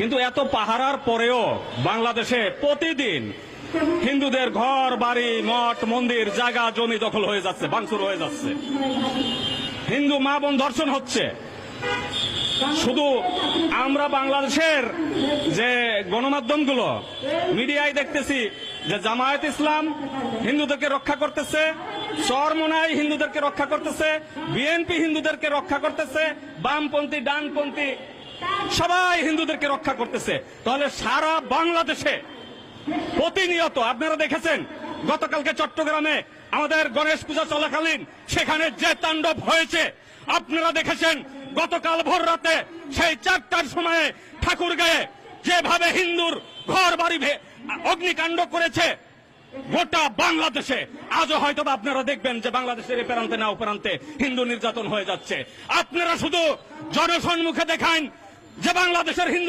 কিন্তু এত পাহারার পরেও বাংলাদেশে প্রতিদিন হিন্দুদের ঘর বাড়ি মঠ মন্দির জায়গা জমি দখল হয়ে যাচ্ছে, ভাঙচুর হয়ে যাচ্ছে, হিন্দু মা বোন ধর্ষণ হচ্ছে। শুধু আমরা বাংলাদেশের যে গণমাধ্যমগুলো মিডিয়ায় দেখতেছি যে জামায়াত ইসলাম হিন্দুদেরকে রক্ষা করতেছে, চরমোনাই হিন্দুদেরকে রক্ষা করতেছে, বিএনপি হিন্দুদেরকে রক্ষা করতেছে, বামপন্থী ডানপন্থী সবাই হিন্দুদেরকে রক্ষা করতেছে। তাহলে সারা বাংলাদেশে প্রতিনিয়ত আপনারা দেখেছেন গতকালকে চট্টগ্রামে আমাদের গণেশ পূজা চলাকালীন সেখানে যে তাণ্ডব হয়েছে, আপনারা দেখেছেন গতকাল ভোর রাতে সেই 4টার সময়ে ঠাকুরগাঁয়ে যেভাবে হিন্দুর ঘর বাড়ি অগ্নিকাণ্ড করেছে গোটা বাংলাদেশে। আজও হয়তো আপনারা দেখবেন যে বাংলাদেশের এ প্রান্তে না ও প্রান্তে হিন্দু নির্যাতন হয়ে যাচ্ছে। আপনারা শুধু জনসম্মুখে দেখান যে বাংলাদেশের হিন্দু